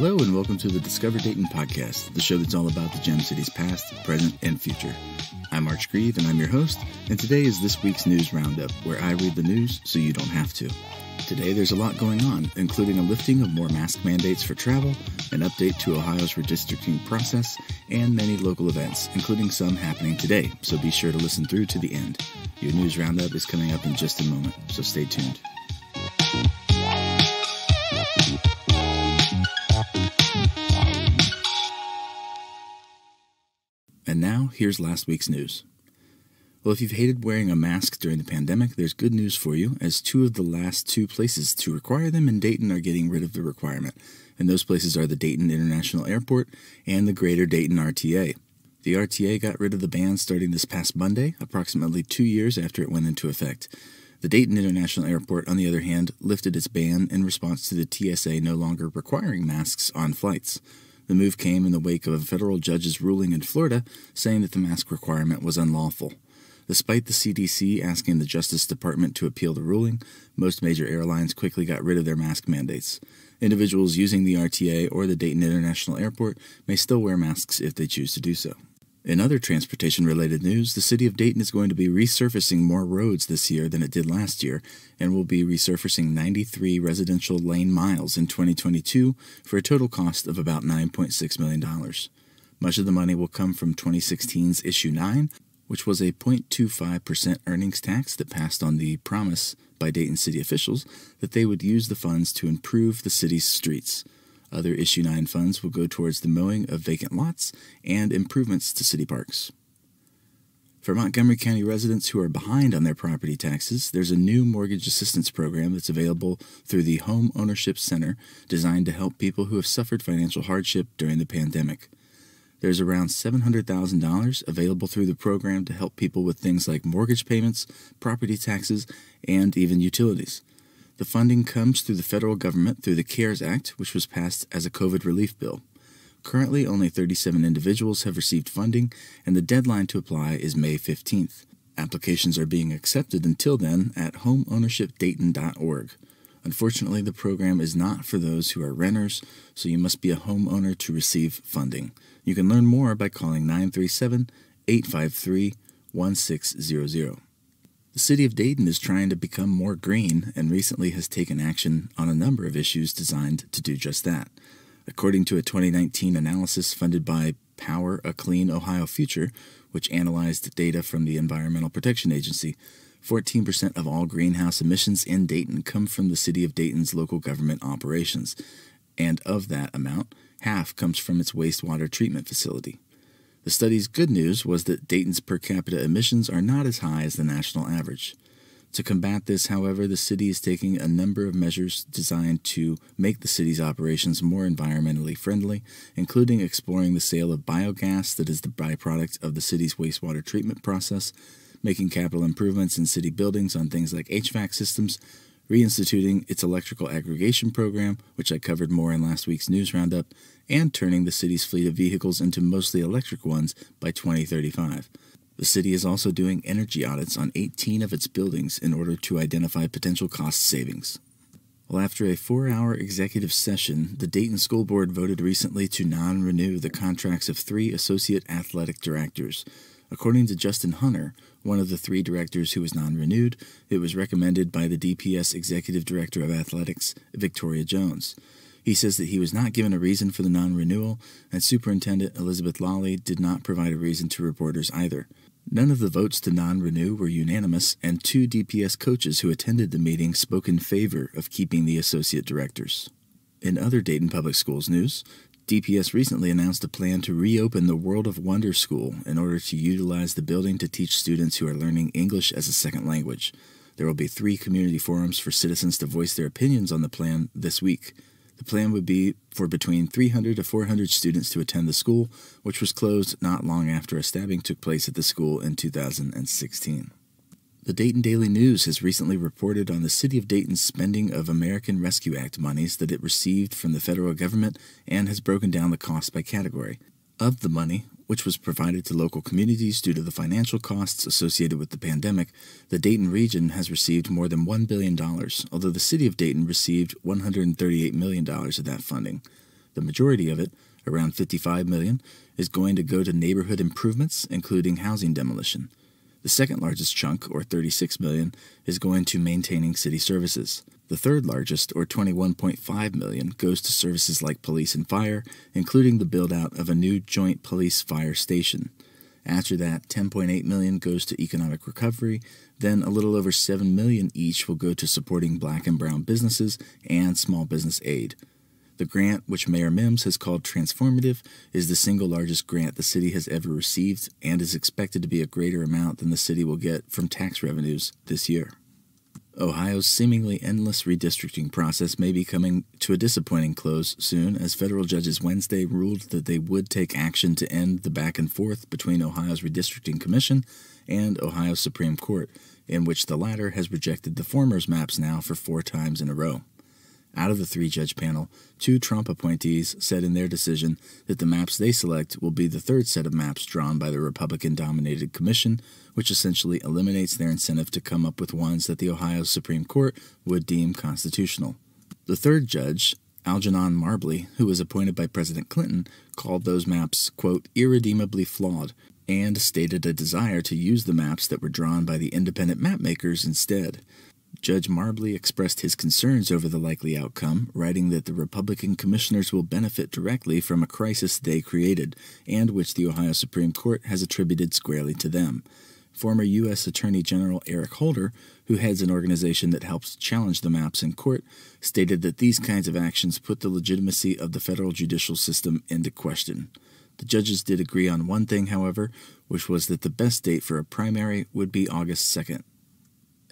Hello and welcome to the Discover Dayton podcast, the show that's all about the Gem City's past, present, and future. I'm Arch Grieve and I'm your host, and today is this week's news roundup, where I read the news so you don't have to. Today there's a lot going on, including a lifting of more mask mandates for travel, an update to Ohio's redistricting process, and many local events, including some happening today, so be sure to listen through to the end. Your news roundup is coming up in just a moment, so stay tuned. And now, here's last week's news. Well, if you've hated wearing a mask during the pandemic, there's good news for you, as two of the last two places to require them in Dayton are getting rid of the requirement, and those places are the Dayton International Airport and the Greater Dayton RTA. The RTA got rid of the ban starting this past Monday, approximately 2 years after it went into effect. The Dayton International Airport, on the other hand, lifted its ban in response to the TSA no longer requiring masks on flights. The move came in the wake of a federal judge's ruling in Florida saying that the mask requirement was unlawful. Despite the CDC asking the Justice Department to appeal the ruling, most major airlines quickly got rid of their mask mandates. Individuals using the RTA or the Dayton International Airport may still wear masks if they choose to do so. In other transportation-related news, the City of Dayton is going to be resurfacing more roads this year than it did last year, and will be resurfacing 93 residential lane miles in 2022 for a total cost of about $9.6 million. Much of the money will come from 2016's Issue 9, which was a 0.25% earnings tax that passed on the promise by Dayton city officials that they would use the funds to improve the city's streets. Other Issue 9 funds will go towards the mowing of vacant lots and improvements to city parks. For Montgomery County residents who are behind on their property taxes, there's a new mortgage assistance program that's available through the Home Ownership Center, designed to help people who have suffered financial hardship during the pandemic. There's around $700,000 available through the program to help people with things like mortgage payments, property taxes, and even utilities. The funding comes through the federal government through the CARES Act, which was passed as a COVID relief bill. Currently, only 37 individuals have received funding, and the deadline to apply is May 15th. Applications are being accepted until then at homeownershipdayton.org. Unfortunately, the program is not for those who are renters, so you must be a homeowner to receive funding. You can learn more by calling 937-853-1600. The City of Dayton is trying to become more green and recently has taken action on a number of issues designed to do just that. According to a 2019 analysis funded by Power a Clean Ohio Future, which analyzed data from the Environmental Protection Agency, 14% of all greenhouse emissions in Dayton come from the City of Dayton's local government operations, and of that amount, half comes from its wastewater treatment facility. The study's good news was that Dayton's per capita emissions are not as high as the national average. To combat this, however, the city is taking a number of measures designed to make the city's operations more environmentally friendly, including exploring the sale of biogas that is the byproduct of the city's wastewater treatment process, making capital improvements in city buildings on things like HVAC systems, reinstituting its electrical aggregation program, which I covered more in last week's news roundup, and turning the city's fleet of vehicles into mostly electric ones by 2035. The city is also doing energy audits on 18 of its buildings in order to identify potential cost savings. Well, after a 4-hour executive session, the Dayton School Board voted recently to non-renew the contracts of 3 associate athletic directors. According to Justin Hunter, one of the 3 directors who was non-renewed, it was recommended by the DPS Executive Director of Athletics, Victoria Jones. He says that he was not given a reason for the non-renewal, and Superintendent Elizabeth Lawley did not provide a reason to reporters either. None of the votes to non-renew were unanimous, and 2 DPS coaches who attended the meeting spoke in favor of keeping the associate directors. In other Dayton Public Schools news, DPS recently announced a plan to reopen the World of Wonder School in order to utilize the building to teach students who are learning English as a second language. There will be 3 community forums for citizens to voice their opinions on the plan this week. The plan would be for between 300 to 400 students to attend the school, which was closed not long after a stabbing took place at the school in 2016. The Dayton Daily News has recently reported on the City of Dayton's spending of American Rescue Act monies that it received from the federal government and has broken down the cost by category. Of the money, which was provided to local communities due to the financial costs associated with the pandemic, the Dayton region has received more than $1 billion, although the City of Dayton received $138 million of that funding. The majority of it, around $55 million, is going to go to neighborhood improvements, including housing demolition. The second largest chunk, or $36 million, is going to maintaining city services. The third largest, or $21.5 million, goes to services like police and fire, including the build-out of a new joint police-fire station. After that, $10.8 million goes to economic recovery, then a little over $7 million each will go to supporting black and brown businesses and small business aid. The grant, which Mayor Mims has called transformative, is the single largest grant the city has ever received and is expected to be a greater amount than the city will get from tax revenues this year. Ohio's seemingly endless redistricting process may be coming to a disappointing close soon, as federal judges Wednesday ruled that they would take action to end the back and forth between Ohio's Redistricting Commission and Ohio's Supreme Court, in which the latter has rejected the former's maps now for 4 times in a row. Out of the 3-judge panel, 2 Trump appointees said in their decision that the maps they select will be the third set of maps drawn by the Republican-dominated commission, which essentially eliminates their incentive to come up with ones that the Ohio Supreme Court would deem constitutional. The third judge, Algernon Marbley, who was appointed by President Clinton, called those maps, quote, irredeemably flawed, and stated a desire to use the maps that were drawn by the independent mapmakers instead. Judge Marbley expressed his concerns over the likely outcome, writing that the Republican commissioners will benefit directly from a crisis they created, and which the Ohio Supreme Court has attributed squarely to them. Former U.S. Attorney General Eric Holder, who heads an organization that helps challenge the maps in court, stated that these kinds of actions put the legitimacy of the federal judicial system into question. The judges did agree on one thing, however, which was that the best date for a primary would be August 2nd.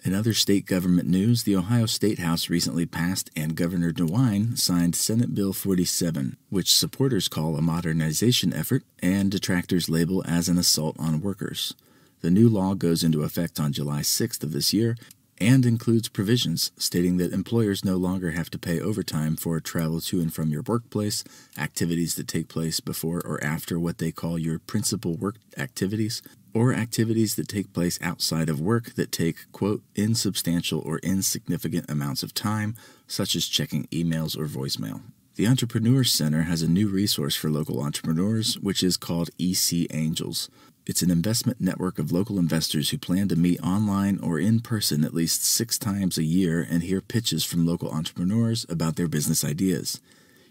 In other state government news, the Ohio Statehouse recently passed and Governor DeWine signed Senate Bill 47, which supporters call a modernization effort and detractors label as an assault on workers. The new law goes into effect on July 6th of this year and includes provisions stating that employers no longer have to pay overtime for travel to and from your workplace, activities that take place before or after what they call your principal work activities, or activities that take place outside of work that take, quote, insubstantial or insignificant amounts of time, such as checking emails or voicemail. The Entrepreneur Center has a new resource for local entrepreneurs, which is called EC Angels. It's an investment network of local investors who plan to meet online or in person at least 6 times a year and hear pitches from local entrepreneurs about their business ideas.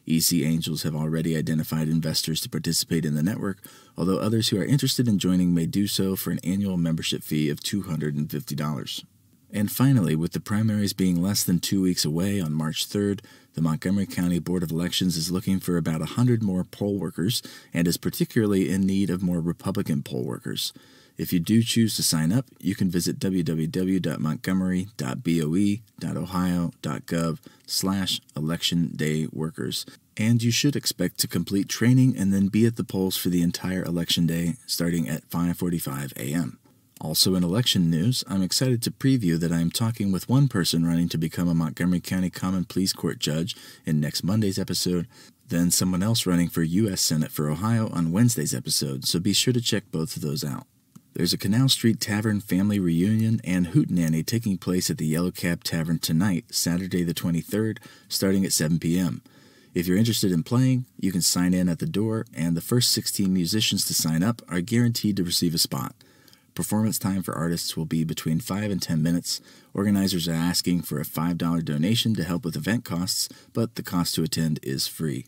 EC Angels have already identified investors to participate in the network, although others who are interested in joining may do so for an annual membership fee of $250. And finally, with the primaries being less than 2 weeks away on March 3rd, the Montgomery County Board of Elections is looking for about 100 more poll workers and is particularly in need of more Republican poll workers. If you do choose to sign up, you can visit www.montgomery.boe.gov/election-day-workers, and you should expect to complete training and then be at the polls for the entire election day starting at 5:45 a.m. Also in election news, I'm excited to preview that I am talking with one person running to become a Montgomery County Common Pleas Court judge in next Monday's episode, then someone else running for U.S. Senate for Ohio on Wednesday's episode, so be sure to check both of those out. There's a Canal Street Tavern family reunion and hootenanny taking place at the Yellow Cab Tavern tonight, Saturday the 23rd, starting at 7 p.m. If you're interested in playing, you can sign in at the door, and the first 16 musicians to sign up are guaranteed to receive a spot. Performance time for artists will be between 5 and 10 minutes. Organizers are asking for a $5 donation to help with event costs, but the cost to attend is free.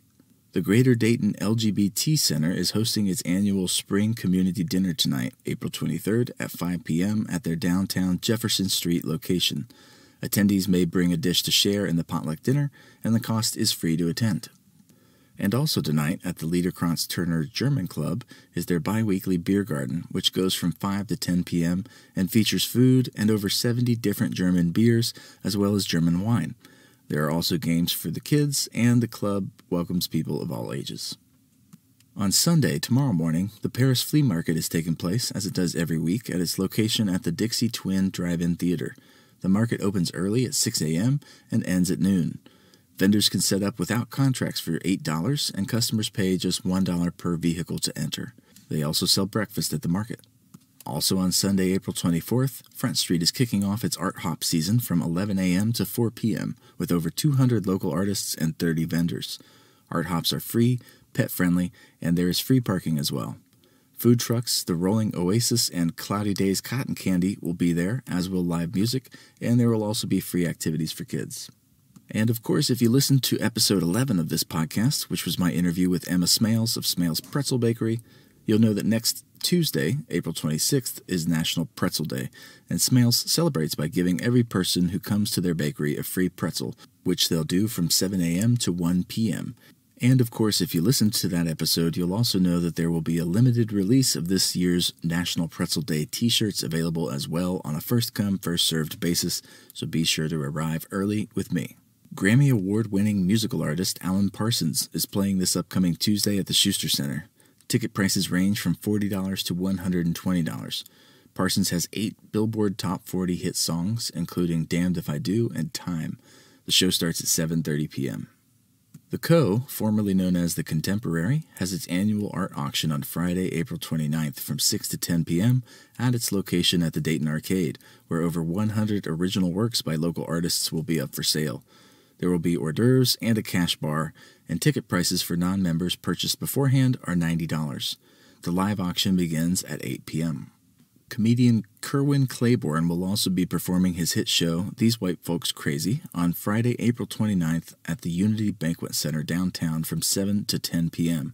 The Greater Dayton LGBT Center is hosting its annual Spring Community Dinner tonight, April 23rd at 5 p.m. at their downtown Jefferson Street location. Attendees may bring a dish to share in the potluck dinner, and the cost is free to attend. And also tonight at the Liederkranz-Turner German Club is their bi-weekly beer garden, which goes from 5 to 10 p.m. and features food and over 70 different German beers, as well as German wine. There are also games for the kids, and the club welcomes people of all ages. On Sunday, tomorrow morning, the Paris Flea Market is taking place, as it does every week, at its location at the Dixie Twin Drive-In Theater. The market opens early at 6 a.m. and ends at noon. Vendors can set up without contracts for $8, and customers pay just $1 per vehicle to enter. They also sell breakfast at the market. Also on Sunday, April 24th, Front Street is kicking off its Art Hop season from 11 a.m. to 4 p.m. with over 200 local artists and 30 vendors. Art hops are free, pet-friendly, and there is free parking as well. Food trucks, the Rolling Oasis, and Cloudy Days Cotton Candy will be there, as will live music, and there will also be free activities for kids. And of course, if you listened to episode 11 of this podcast, which was my interview with Emma Smales of Smales Pretzel Bakery, you'll know that next Tuesday, April 26th, is National Pretzel Day, and Smales celebrates by giving every person who comes to their bakery a free pretzel, which they'll do from 7 a.m. to 1 p.m. And of course, if you listened to that episode, you'll also know that there will be a limited release of this year's National Pretzel Day t-shirts available as well on a first-come, first-served basis, so be sure to arrive early with me. Grammy Award-winning musical artist Alan Parsons is playing this upcoming Tuesday at the Schuster Center. Ticket prices range from $40 to $120. Parsons has 8 Billboard Top 40 hit songs, including Damned If I Do and Time. The show starts at 7:30 p.m. The Co., formerly known as The Contemporary, has its annual art auction on Friday, April 29th from 6 to 10 p.m. at its location at the Dayton Arcade, where over 100 original works by local artists will be up for sale. There will be hors d'oeuvres and a cash bar, and ticket prices for non-members purchased beforehand are $90. The live auction begins at 8 p.m. Comedian Kerwin Claiborne will also be performing his hit show, These White Folks Crazy, on Friday, April 29th at the Unity Banquet Center downtown from 7 to 10 p.m.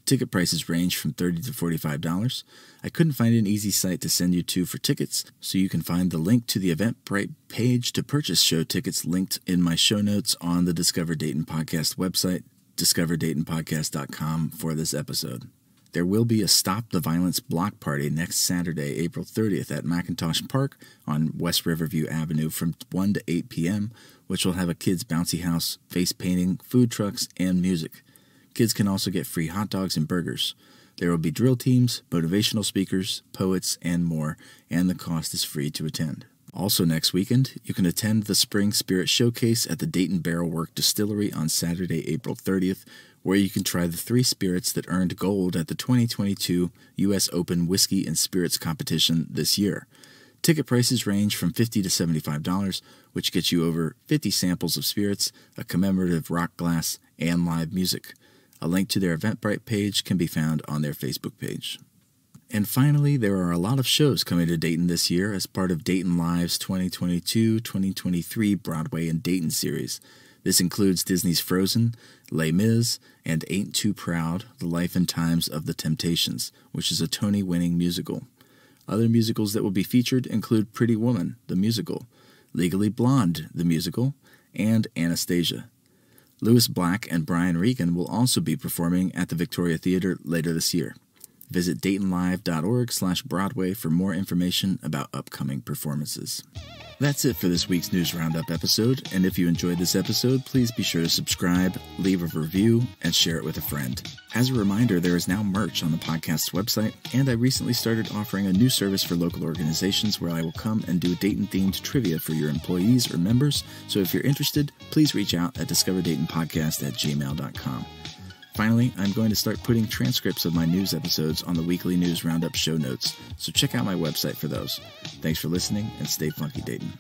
Ticket prices range from $30 to $45. I couldn't find an easy site to send you to for tickets, so you can find the link to the Eventbrite page to purchase show tickets linked in my show notes on the Discover Dayton podcast website, discoverdaytonpodcast.com, for this episode. There will be a Stop the Violence block party next Saturday, April 30th at McIntosh Park on West Riverview Avenue from 1 to 8 p.m., which will have a kids' bouncy house, face painting, food trucks, and music. Kids can also get free hot dogs and burgers. There will be drill teams, motivational speakers, poets, and more, and the cost is free to attend. Also next weekend, you can attend the Spring Spirit Showcase at the Dayton Barrel Work Distillery on Saturday, April 30th, where you can try the 3 spirits that earned gold at the 2022 U.S. Open Whiskey and Spirits Competition this year. Ticket prices range from $50 to $75, which gets you over 50 samples of spirits, a commemorative rock glass, and live music. A link to their Eventbrite page can be found on their Facebook page. And finally, there are a lot of shows coming to Dayton this year as part of Dayton Live's 2022-2023 Broadway and Dayton series. This includes Disney's Frozen, Les Mis, and Ain't Too Proud, The Life and Times of the Temptations, which is a Tony-winning musical. Other musicals that will be featured include Pretty Woman, the musical, Legally Blonde, the musical, and Anastasia. Louis Black and Brian Regan will also be performing at the Victoria Theater later this year. Visit DaytonLive.org/Broadway for more information about upcoming performances. That's it for this week's News Roundup episode, and if you enjoyed this episode, please be sure to subscribe, leave a review, and share it with a friend. As a reminder, there is now merch on the podcast's website, and I recently started offering a new service for local organizations where I will come and do Dayton-themed trivia for your employees or members, so if you're interested, please reach out at discoverdaytonpodcast@gmail.com. Finally, I'm going to start putting transcripts of my news episodes on the weekly News Roundup show notes, so check out my website for those. Thanks for listening, and stay funky, Dayton.